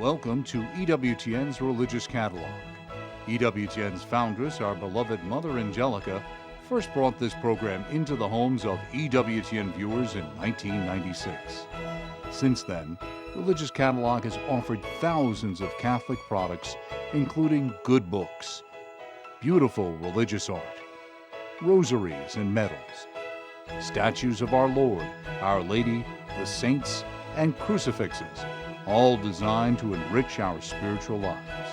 Welcome to EWTN's Religious Catalogue. EWTN's foundress, our beloved Mother Angelica, first brought this program into the homes of EWTN viewers in 1996. Since then, Religious Catalogue has offered thousands of Catholic products, including good books, beautiful religious art, rosaries and medals, statues of our Lord, Our Lady, the saints, and crucifixes, all designed to enrich our spiritual lives.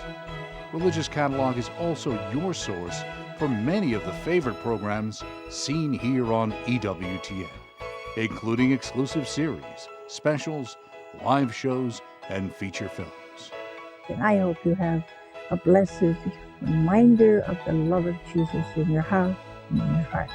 Religious Catalogue is also your source for many of the favorite programs seen here on EWTN, including exclusive series, specials, live shows, and feature films. And I hope you have a blessed reminder of the love of Jesus in your house and in your heart.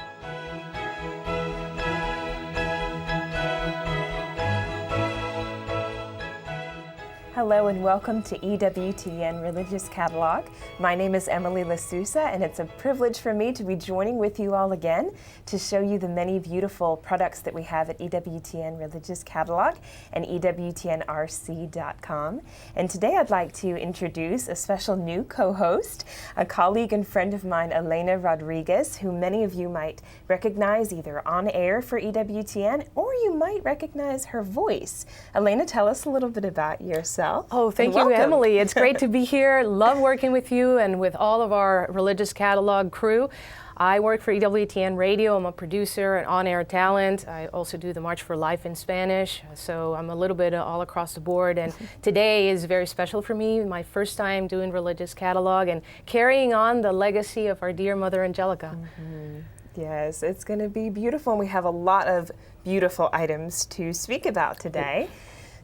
Hello and welcome to EWTN Religious Catalogue. My name is Emily Lasusa, and it's a privilege for me to be joining with you all again to show you the many beautiful products that we have at EWTN Religious Catalogue and EWTNRC.com. And today I'd like to introduce a special new co-host, a colleague and friend of mine, Elena Rodriguez, who many of you might recognize either on air for EWTN or you might recognize her voice. Elena, tell us a little bit about yourself. Oh, thank you, Emily. It's great to be here. Love working with you and with all of our Religious Catalogue crew. I work for EWTN Radio. I'm a producer and on-air talent. I also do the March for Life in Spanish, so I'm a little bit all across the board. And today is very special for me, my first time doing Religious Catalogue and carrying on the legacy of our dear Mother Angelica. Mm-hmm. Yes, it's going to be beautiful, and we have a lot of beautiful items to speak about today.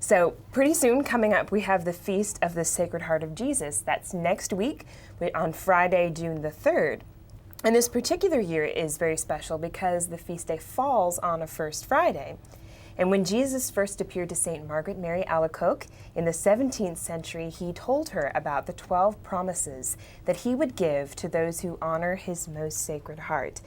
So pretty soon coming up, we have the Feast of the Sacred Heart of Jesus. That's next week on Friday, June the 3rd. And this particular year is very special because the feast day falls on a First Friday. And when Jesus first appeared to St. Margaret Mary Alacoque in the 17th century, he told her about the 12 promises that he would give to those who honor his most sacred heart.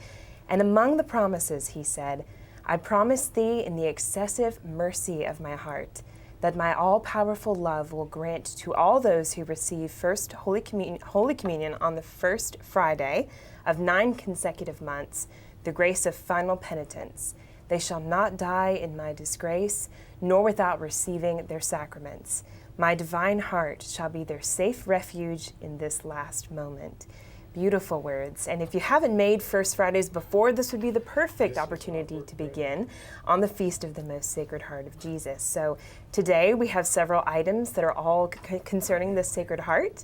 And among the promises, he said, "I promise thee in the excessive mercy of my heart, that my all-powerful love will grant to all those who receive first Holy Communion on the first Friday of 9 consecutive months, the grace of final penitence. They shall not die in my disgrace, nor without receiving their sacraments. My divine heart shall be their safe refuge in this last moment." Beautiful words. And if you haven't made First Fridays before, this would be the perfect opportunity to begin on the Feast of the Most Sacred Heart of Jesus. So today we have several items that are all concerning the Sacred Heart.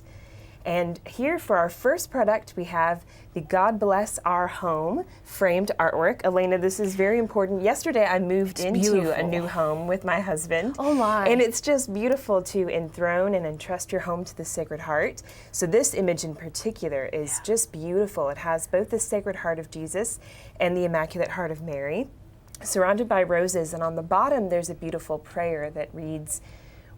And here for our first product, we have the God Bless Our Home framed artwork. Elena, this is very important. Yesterday I moved into a new home with my husband. Oh my. And it's just beautiful to enthrone and entrust your home to the Sacred Heart. So this image in particular is just beautiful. It has both the Sacred Heart of Jesus and the Immaculate Heart of Mary, surrounded by roses. And on the bottom there's a beautiful prayer that reads,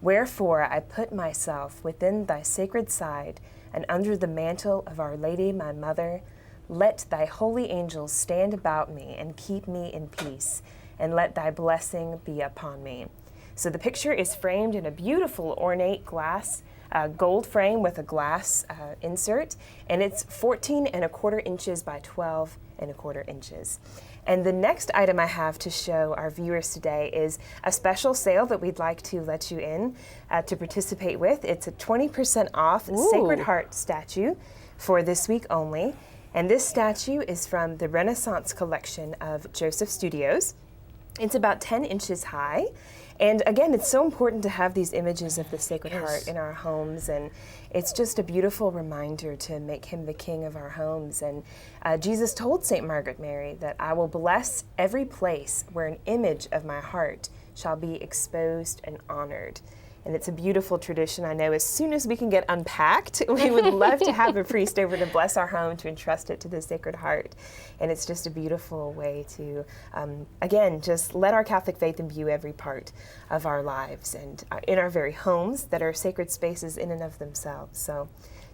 "Wherefore I put myself within thy sacred side, and under the mantle of Our Lady my Mother, let thy holy angels stand about me and keep me in peace, and let thy blessing be upon me." So the picture is framed in a beautiful ornate glass, gold frame with a glass insert, and it's 14¼ inches by 12¼ inches. And the next item I have to show our viewers today is a special sale that we'd like to let you in to participate with. It's a 20% off Sacred Heart statue for this week only. And this statue is from the Renaissance collection of Joseph Studios. It's about 10 inches high. And again, it's so important to have these images of the Sacred Heart in our homes, and it's just a beautiful reminder to make him the king of our homes. And Jesus told St. Margaret Mary that I will bless every place where an image of my heart shall be exposed and honored. And it's a beautiful tradition. I know as soon as we can get unpacked, we would love to have a priest over to bless our home, to entrust it to the Sacred Heart. And it's just a beautiful way to, again, just let our Catholic faith imbue every part of our lives and in our very homes that are sacred spaces in and of themselves. So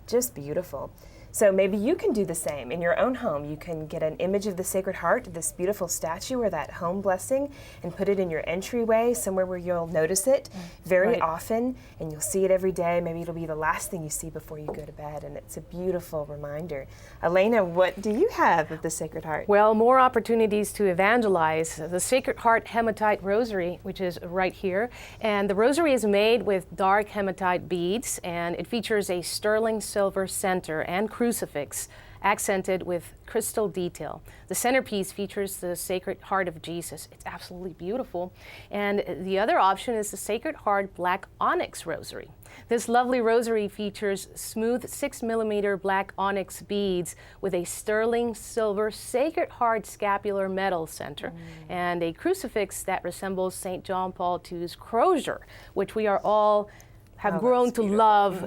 just beautiful. So maybe you can do the same in your own home. You can get an image of the Sacred Heart, this beautiful statue or that home blessing, and put it in your entryway, somewhere where you'll notice it very often, and you'll see it every day. Maybe it'll be the last thing you see before you go to bed, and it's a beautiful reminder. Elena, what do you have of the Sacred Heart? Well, more opportunities to evangelize. The Sacred Heart HEMATITE Rosary, which is right here, and the rosary is made with dark hematite beads, and it features a sterling silver center and crucifix accented with crystal detail. The centerpiece features the Sacred Heart of Jesus. It's absolutely beautiful. And the other option is the Sacred Heart Black Onyx Rosary. This lovely rosary features smooth 6mm black onyx beads with a sterling silver Sacred Heart scapular metal center and a crucifix that resembles St. John Paul II's crozier, which we are all have grown to love.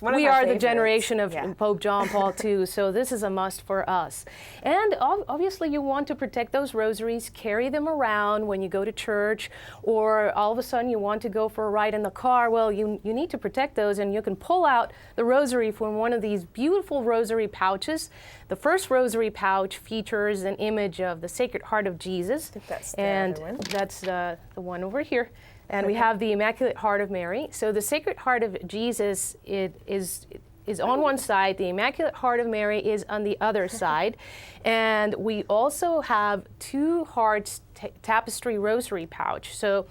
We are the generation of Pope John Paul II, so this is a must for us. And obviously you want to protect those rosaries, carry them around when you go to church, or all of a sudden you want to go for a ride in the car. Well, you need to protect those, and you can pull out the rosary from one of these beautiful rosary pouches. The first rosary pouch features an image of the Sacred Heart of Jesus, that's the one over here. And we have the Immaculate Heart of Mary. So the Sacred Heart of Jesus is on one side, the Immaculate Heart of Mary is on the other side. And we also have two hearts tapestry rosary pouch. So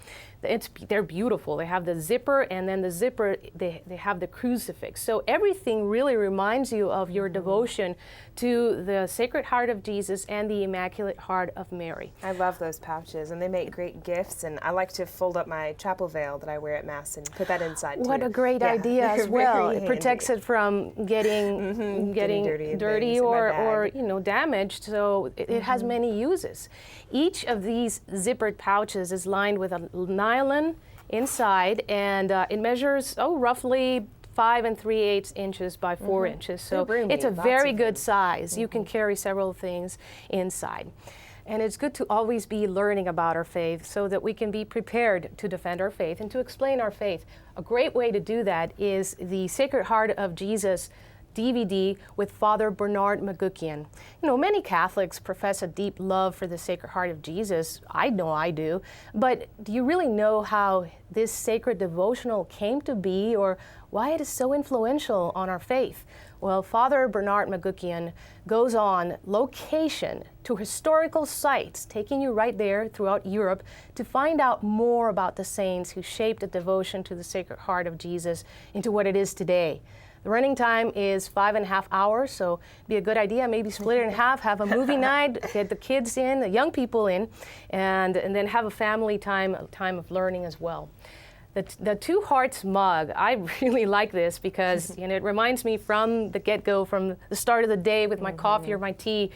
they're beautiful. They have the zipper, and then the zipper, they have the crucifix. So everything really reminds you of your devotion to the Sacred Heart of Jesus and the Immaculate Heart of Mary. I love those pouches, and they make great gifts, and I like to fold up my chapel veil that I wear at Mass and put that inside What too. a great idea as well. It handy. protects it from getting dirty or damaged, so it has many uses. Each of these zippered pouches is lined with a nylon inside, and it measures roughly 5 3/8 inches by 4 inches. So it's a very good size. You can carry several things inside. And it's good to always be learning about our faith so that we can be prepared to defend our faith and to explain our faith. A great way to do that is the Sacred Heart of Jesus DVD with Father Bernard McGuckian. Many Catholics profess a deep love for the Sacred Heart of Jesus. I know I do. But do you really know how this sacred devotional came to be, or why it is so influential on our faith? Well, Father Bernard McGuckian goes on location to historical sites, taking you right there throughout Europe to find out more about the saints who shaped the devotion to the Sacred Heart of Jesus into what it is today. The running time is 5.5 hours, so it'd be a good idea, maybe split it in half, have a movie night, get the kids in, the young people in, and then have a family time of learning as well. The Two Hearts mug, I really like this because it reminds me from the get-go, from the start of the day with my coffee or my tea,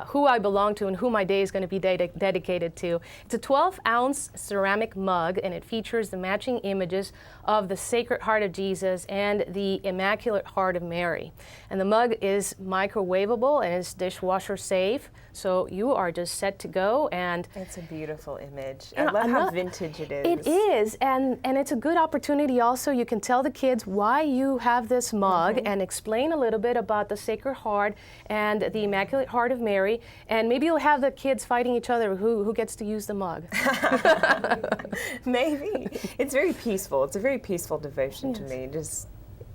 who I belong to and who my day is going to be dedicated to. It's a 12-ounce ceramic mug, and it features the matching images of the Sacred Heart of Jesus and the Immaculate Heart of Mary. And the mug is microwavable and is dishwasher safe, so you are just set to go. And it's a beautiful image. I love how vintage it is. It is, and it's a good opportunity also. You can tell the kids why you have this mug and explain a little bit about the Sacred Heart and the Immaculate Heart of Mary, and maybe you'll have the kids fighting each other who gets to use the mug. Maybe. It's very peaceful. It's a very peaceful devotion to me, just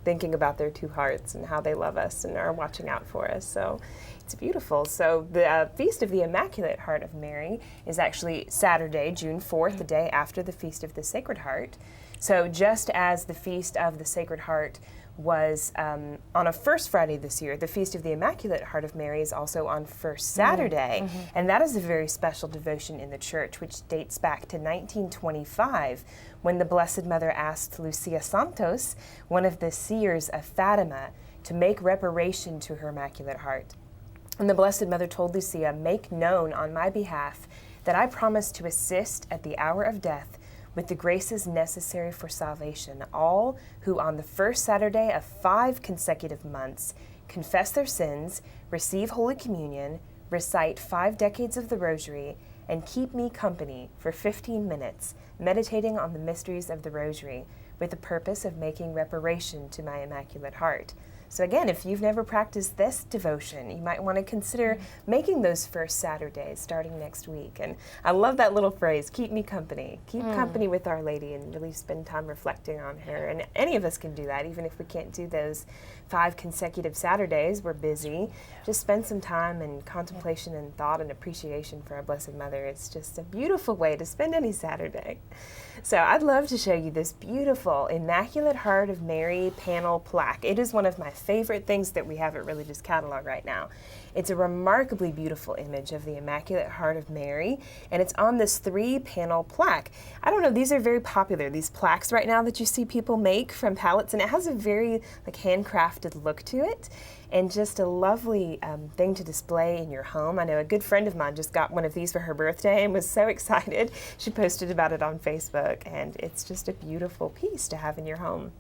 thinking about their two hearts and how they love us and are watching out for us. So it's beautiful. So the Feast of the Immaculate Heart of Mary is actually Saturday, June 4th, the day after the Feast of the Sacred Heart. So just as the Feast of the Sacred Heart was on a first Friday this year, the Feast of the Immaculate Heart of Mary is also on first Saturday, and that is a very special devotion in the Church, which dates back to 1925, when the Blessed Mother asked Lucia Santos, one of the seers of Fatima, to make reparation to her Immaculate Heart. And the Blessed Mother told Lucia, "Make known on my behalf that I promise to assist at the hour of death with the graces necessary for salvation all who on the first Saturday of 5 consecutive months confess their sins, receive Holy Communion, recite 5 decades of the Rosary, and keep me company for 15 minutes, meditating on the mysteries of the Rosary, with the purpose of making reparation to my Immaculate Heart." So again, if you've never practiced this devotion, you might want to consider making those first Saturdays starting next week. And I love that little phrase, keep me company. Keep company with Our Lady and really spend time reflecting on her. And any of us can do that, even if we can't do those 5 consecutive Saturdays. We're busy. Just spend some time in contemplation and thought and appreciation for our Blessed Mother. It's just a beautiful way to spend any Saturday. So I'd love to show you this beautiful Immaculate Heart of Mary panel plaque. It is one of my favorite things that we have at Religious Catalogue right now. It's a remarkably beautiful image of the Immaculate Heart of Mary, and it's on this 3-panel plaque. I don't know, these are very popular, these plaques right now that you see people make from pallets, and it has a very handcrafted look to it, and just a lovely thing to display in your home. I know a good friend of mine just got one of these for her birthday and was so excited. She posted about it on Facebook, and it's just a beautiful piece to have in your home.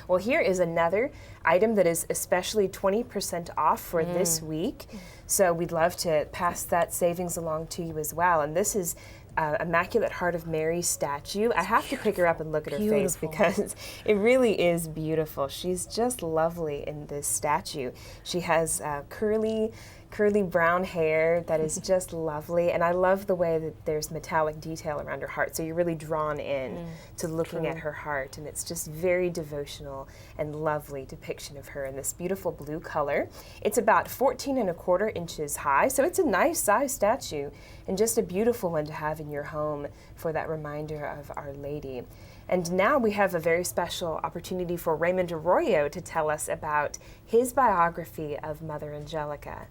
Well, here is another item that is especially 20% off for this week. So we'd love to pass that savings along to you as well. And this is Immaculate Heart of Mary statue. I have to pick her up and look at her face because it really is beautiful. She's just lovely in this statue. She has curly brown hair that is just lovely, and I love the way that there's metallic detail around her heart, so you're really drawn in to looking at her heart, and it's just very devotional and lovely depiction of her in this beautiful blue color. It's about 14¼ inches high, so it's a nice size statue and just a beautiful one to have in your home for that reminder of Our Lady. And now we have a very special opportunity for Raymond Arroyo to tell us about his biography of Mother Angelica.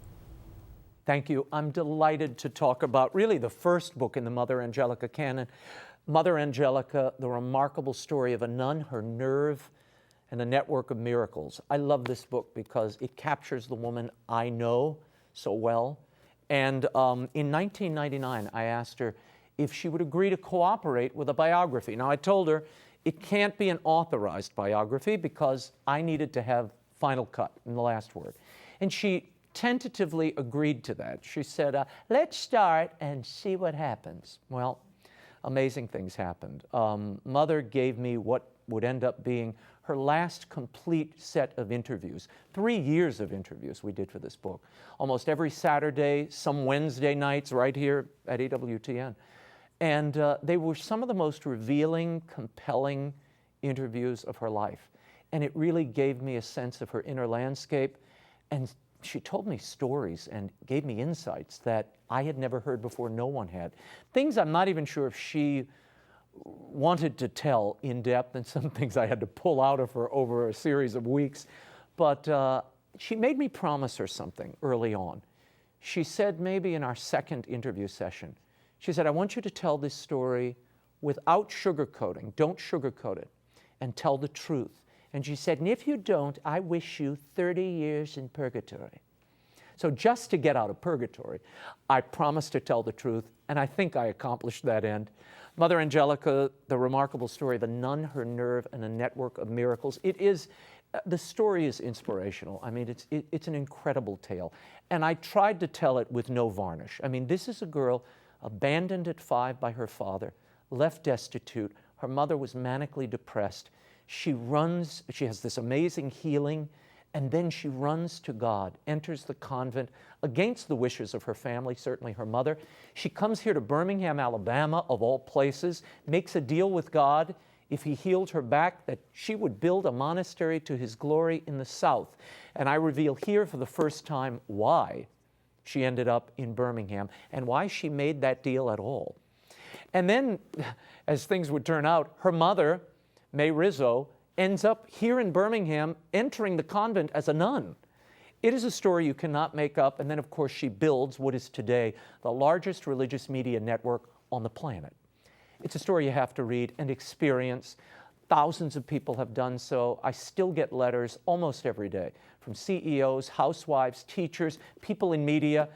Thank you. I'm delighted to talk about really the first book in the Mother Angelica canon, Mother Angelica, the remarkable story of a nun, her nerve, and a network of miracles. I love this book because it captures the woman I know so well. And in 1999, I asked her if she would agree to cooperate with a biography. Now, I told her it can't be an authorized biography because I needed to have final cut in the last word. And she tentatively agreed to that. She said, let's start and see what happens. Well, amazing things happened. Mother gave me what would end up being her last complete set of interviews. 3 years of interviews we did for this book. Almost every Saturday, some Wednesday nights right here at EWTN. And they were some of the most revealing, compelling interviews of her life. And it really gave me a sense of her inner landscape. And she told me stories and gave me insights that I had never heard before, no one had. Things I'm not even sure if she wanted to tell in depth, and some things I had to pull out of her over a series of weeks. But she made me promise her something early on. She said maybe in our second interview session, she said, I want you to tell this story without sugarcoating. Don't sugarcoat it, and tell the truth. And she said, and if you don't, I wish you 30 years in purgatory. So just to get out of purgatory, I promised to tell the truth, and I think I accomplished that end. Mother Angelica, the remarkable story of a nun, her nerve, and a network of miracles. The story is inspirational. I mean, it's an incredible tale. And I tried to tell it with no varnish. I mean, this is a girl abandoned at 5 by her father, left destitute. Her mother was manically depressed. She has this amazing healing, and then she runs to God, enters the convent against the wishes of her family, certainly her mother. She comes here to Birmingham, Alabama, of all places, makes a deal with God, if he healed her back, that she would build a monastery to his glory in the South. And I reveal here for the first time why she ended up in Birmingham and why she made that deal at all. And then, as things would turn out, her mother, May Rizzo, ends up here in Birmingham entering the convent as a nun. It is a story you cannot make up, and then of course she builds what is today the largest religious media network on the planet. It's a story you have to read and experience. Thousands of people have done so. I still get letters almost every day from CEOs, housewives, teachers, people in media,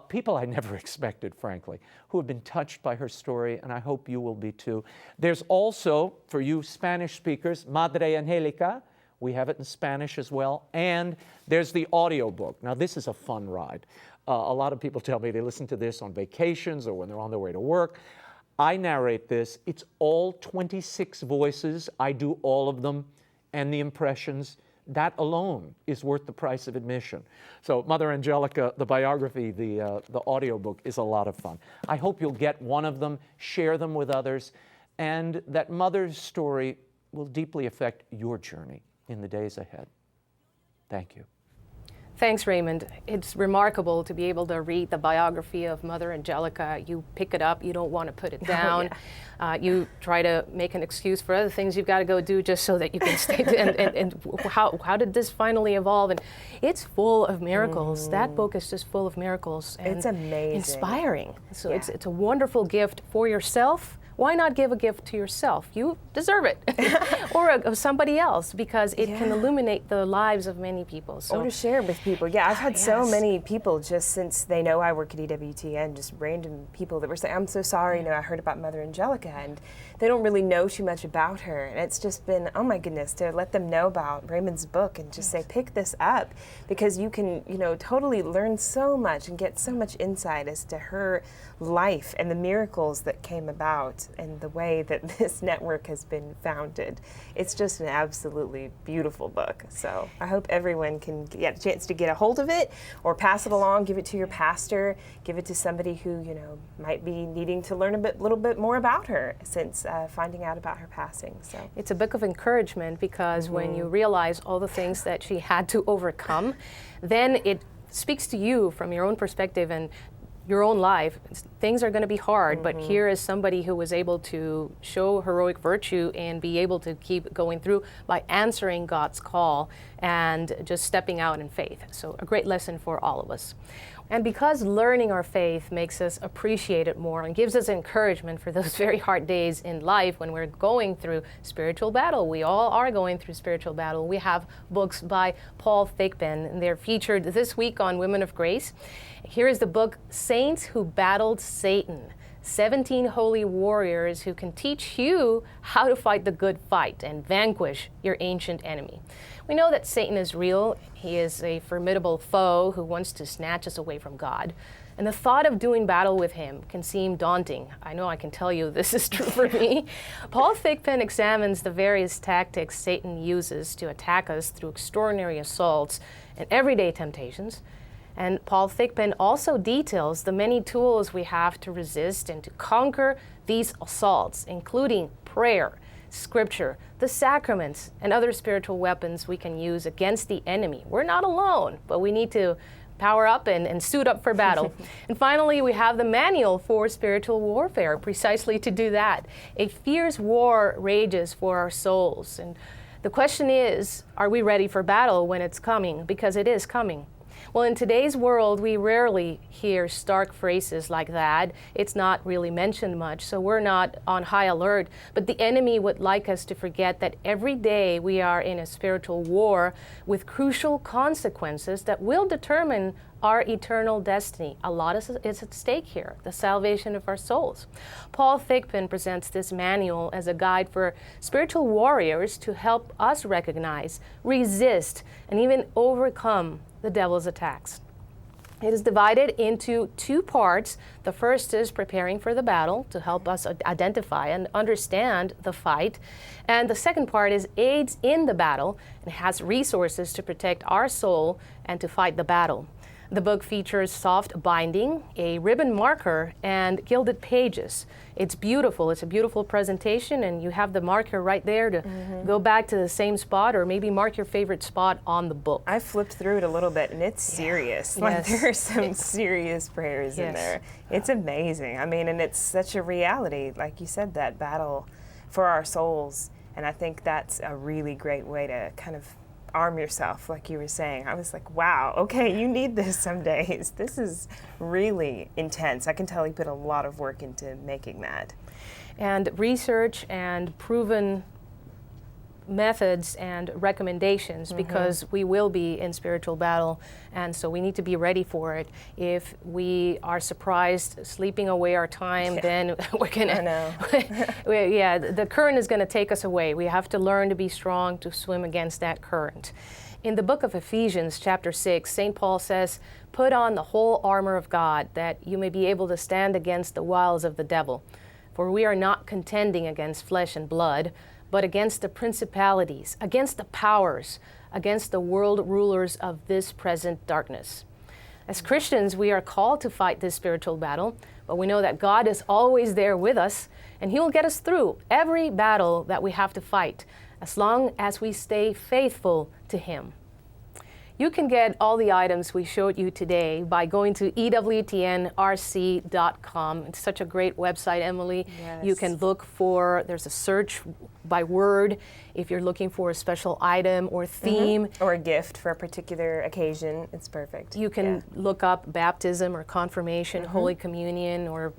people I never expected, frankly, who have been touched by her story, and I hope you will be too. There's also, for you Spanish speakers, Madre Angelica. We have it in Spanish as well. And there's the audiobook. Now, this is a fun ride. A lot of people tell me they listen to this on vacations or when they're on their way to work. I narrate this. It's all 26 voices. I do all of them and the impressions. that alone is worth the price of admission. So Mother Angelica, the biography, the audiobook is a lot of fun. I hope you'll get one of them, share them with others, and that Mother's story will deeply affect your journey in the days ahead. Thank you. Thanks, Raymond. It's remarkable to be able to read the biography of Mother Angelica. You pick it up, you don't want to put it down. You try to make an excuse for other things you've got to go do just so that you can stay. And how did this finally evolve? And it's full of miracles. That book is just full of miracles. And it's amazing. Inspiring. So it's a wonderful gift for yourself. Why not give a gift to yourself? You deserve it. Or somebody else, because it can illuminate the lives of many people. So, or to share with people. Yeah, I've had so many people just since they know I work at EWTN, just random people that were saying, I'm so sorry, I heard about Mother Angelica, and they don't really know too much about her. And it's just been, oh my goodness, to let them know about Raymond's book and just say, pick this up, because you can, totally learn so much and get so much insight as to her life and the miracles that came about and the way that this network has been founded. It's just an absolutely beautiful book. So I hope everyone can get a chance to get a hold of it or pass it along, give it to your pastor, give it to somebody who, might be needing to learn a little bit more about her since finding out about her passing. So it's a book of encouragement, because when you realize all the things that she had to overcome, then it speaks to you from your own perspective and your own life. Things are going to be hard, but here is somebody who was able to show heroic virtue and be able to keep going through by answering God's call and just stepping out in faith. So a great lesson for all of us. And because learning our faith makes us appreciate it more and gives us encouragement for those very hard days in life when we're going through spiritual battle, we all are going through spiritual battle. We have books by Paul Thigpen, and they're featured this week on Women of Grace. Here is the book, Saints Who Battled Satan, 17 Holy Warriors Who Can Teach You How to Fight the Good Fight and Vanquish Your Ancient Enemy. We know that Satan is real. He is a formidable foe who wants to snatch us away from God. And the thought of doing battle with him can seem daunting. I know I can tell you this is true for me. Paul Thigpen examines the various tactics Satan uses to attack us through extraordinary assaults and everyday temptations. And Paul Thigpen also details the many tools we have to resist and to conquer these assaults, including prayer, Scripture, the sacraments, and other spiritual weapons we can use against the enemy. We're not alone, but we need to power up and suit up for battle. And finally, we have the manual for spiritual warfare, precisely to do that. A fierce war rages for our souls. And the question is, are we ready for battle when it's coming? Because it is coming. Well, in today's world, we rarely hear stark phrases like that. It's not really mentioned much, so we're not on high alert. But the enemy would like us to forget that every day we are in a spiritual war with crucial consequences that will determine our eternal destiny. A lot is at stake here, the salvation of our souls. Paul Thigpen presents this manual as a guide for spiritual warriors to help us recognize, resist, and even overcome the devil's attacks. It is divided into two parts. The first is preparing for the battle to help us identify and understand the fight. And the second part is aids in the battle and has resources to protect our soul and to fight the battle. The book features soft binding, a ribbon marker, and gilded pages. It's beautiful. It's a beautiful presentation, and you have the marker right there to go back to the same spot or maybe mark your favorite spot on the book. I flipped through it a little bit, and it's serious. Like, there are some serious prayers in there. It's amazing. I mean, and it's such a reality, like you said, that battle for our souls. And I think that's a really great way to kind of arm yourself, like you were saying. I was like, wow, okay, you need this some days. This is really intense. I can tell you put a lot of work into making that. And research and proven methods and recommendations, because we will be in spiritual battle, and so we need to be ready for it. If we are surprised sleeping away our time, then we're gonna the current is gonna take us away. We have to learn to be strong to swim against that current. In the book of Ephesians, chapter 6, St. Paul says, "Put on the whole armor of God, that you may be able to stand against the wiles of the devil. For we are not contending against flesh and blood, but against the principalities, against the powers, against the world rulers of this present darkness. As Christians, we are called to fight this spiritual battle, but we know that God is always there with us, and He will get us through every battle that we have to fight, as long as we stay faithful to Him. You can get all the items we showed you today by going to EWTNRC.com. It's such a great website, Emily. Yes. You can look for, there's a search by word if you're looking for a special item or theme. Or a gift for a particular occasion. It's perfect. You can look up baptism or confirmation, Holy Communion or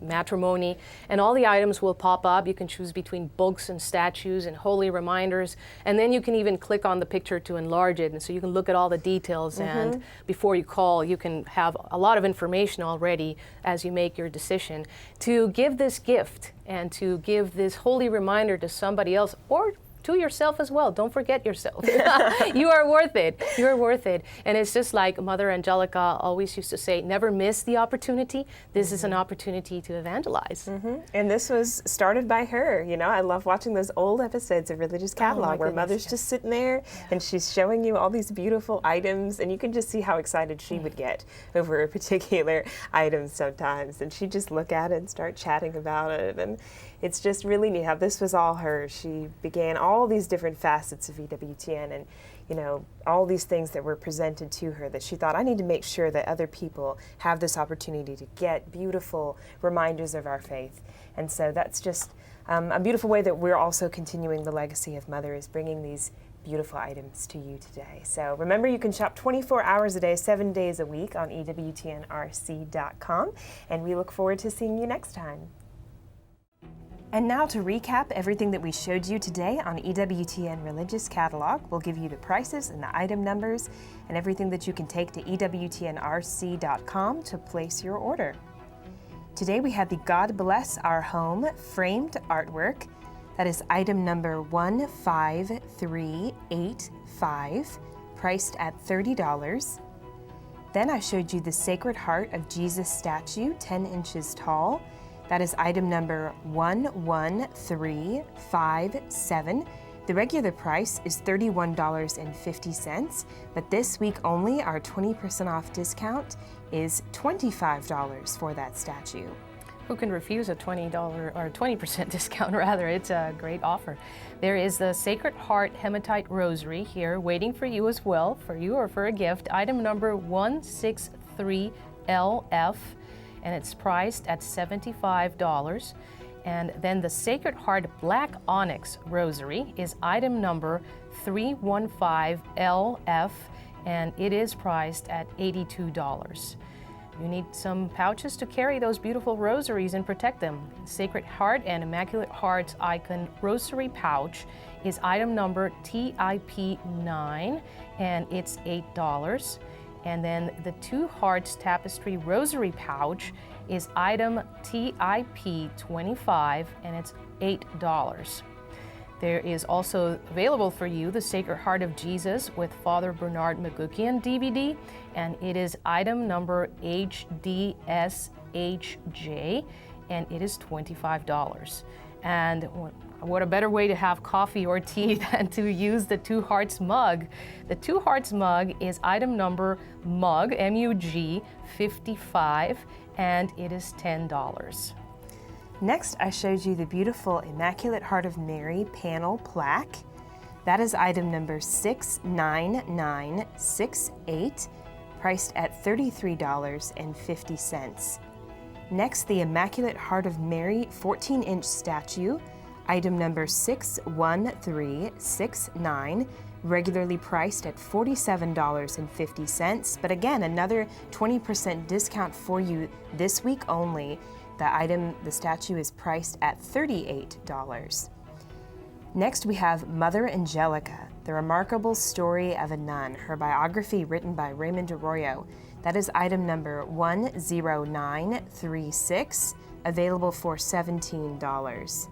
matrimony, and all the items will pop up. You can choose between books and statues and holy reminders, and then you can even click on the picture to enlarge it, and so you can look at all the details, and before you call, you can have a lot of information already as you make your decision to give this gift and to give this holy reminder to somebody else or to yourself as well. Don't forget yourself. You are worth it. You are worth it. And it's just like Mother Angelica always used to say, never miss the opportunity. This is an opportunity to evangelize. And this was started by her. You know, I love watching those old episodes of Religious Catalogue where Mother's just sitting there and she's showing you all these beautiful items, and you can just see how excited she would get over a particular item sometimes. And she'd just look at it and start chatting about it. And it's just really neat how this was all her. She began all these different facets of EWTN, and you know, all these things that were presented to her that she thought, I need to make sure that other people have this opportunity to get beautiful reminders of our faith. And so that's just a beautiful way that we're also continuing the legacy of Mother, is bringing these beautiful items to you today. So remember, you can shop 24 hours a day, 7 days a week on EWTNRC.com, and we look forward to seeing you next time. And now to recap everything that we showed you today on EWTN Religious Catalogue. We'll give you the prices and the item numbers and everything that you can take to EWTNRC.com to place your order. Today we have the God Bless Our Home framed artwork. That is item number 15385, priced at $30. Then I showed you the Sacred Heart of Jesus statue, 10 inches tall. That is item number 11357. The regular price is $31.50, but this week only our 20% off discount is $25 for that statue. Who can refuse a $20 or 20% discount rather? It's a great offer. There is the Sacred Heart Hematite Rosary here waiting for you as well, for you or for a gift. Item number 163LF. And it's priced at $75. And then the Sacred Heart Black Onyx Rosary is item number 315LF, and it is priced at $82. You need some pouches to carry those beautiful rosaries and protect them. Sacred Heart and Immaculate Heart's icon rosary pouch is item number TIP9, and it's $8. And then the Two Hearts Tapestry Rosary Pouch is item TIP25, and it's $8. There is also available for you the Sacred Heart of Jesus with Father Bernard McGuckian DVD, and it is item number HDSHJ, and it is $25. And what a better way to have coffee or tea than to use the Two Hearts mug. The Two Hearts mug is item number MUG, M-U-G, 55, and it is $10. Next, I showed you the beautiful Immaculate Heart of Mary panel plaque. That is item number 69968, priced at $33.50. Next, the Immaculate Heart of Mary 14-inch statue, item number 61369, regularly priced at $47.50, but again, another 20% discount for you this week only. The statue is priced at $38. Next, we have Mother Angelica, the remarkable story of a nun, her biography written by Raymond Arroyo. That is item number 10936, available for $17.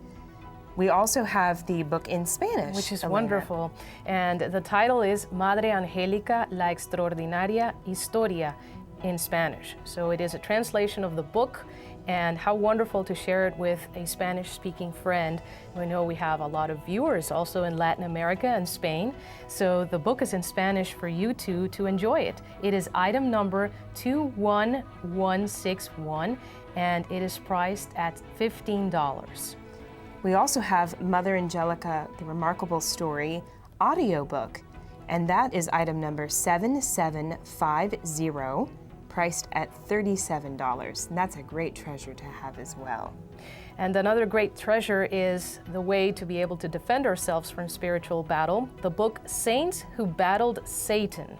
We also have the book in Spanish, which is Elena. wonderful. And the title is Madre Angelica, la extraordinaria historia in Spanish. So it is a translation of the book, And how wonderful to share it with a Spanish-speaking friend. We know we have a lot of viewers also in Latin America and Spain, so the book is in Spanish for you to enjoy it. It is item number 21161, and it is priced at $15. We also have Mother Angelica, The Remarkable Story audiobook, and that is item number 7750, priced at $37. And that's a great treasure to have as well. And another great treasure is the way to be able to defend ourselves from spiritual battle, the book Saints Who Battled Satan.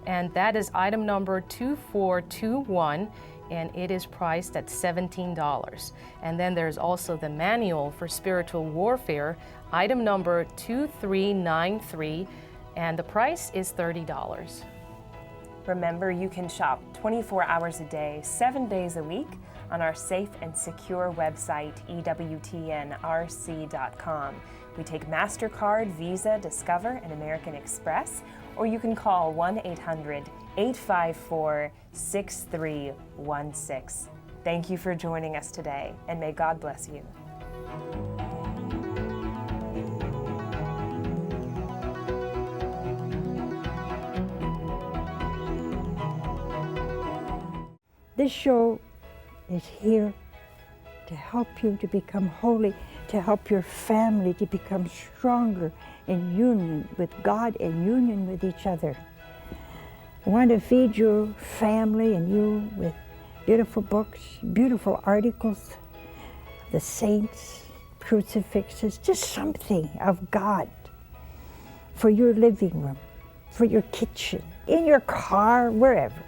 And that is item number 2421, and it is priced at $17. And then there's also the manual for spiritual warfare, item number 2393, and the price is $30. Remember, you can shop 24 hours a day, 7 days a week on our safe and secure website, EWTNRC.com. We take MasterCard, Visa, Discover, and American Express, or you can call 1-800-854-6316. Thank you for joining us today, and may God bless you. This show is here to help you to become holy, to help your family to become stronger in union with God and union with each other. I want to feed your family and you with beautiful books, beautiful articles, the saints, crucifixes, just something of God for your living room, for your kitchen, in your car, wherever.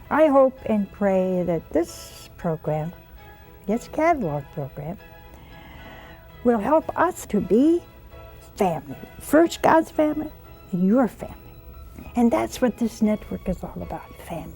I hope and pray that this program, this catalog program, will help us to be family. First God's family and your family. And that's what this network is all about, family.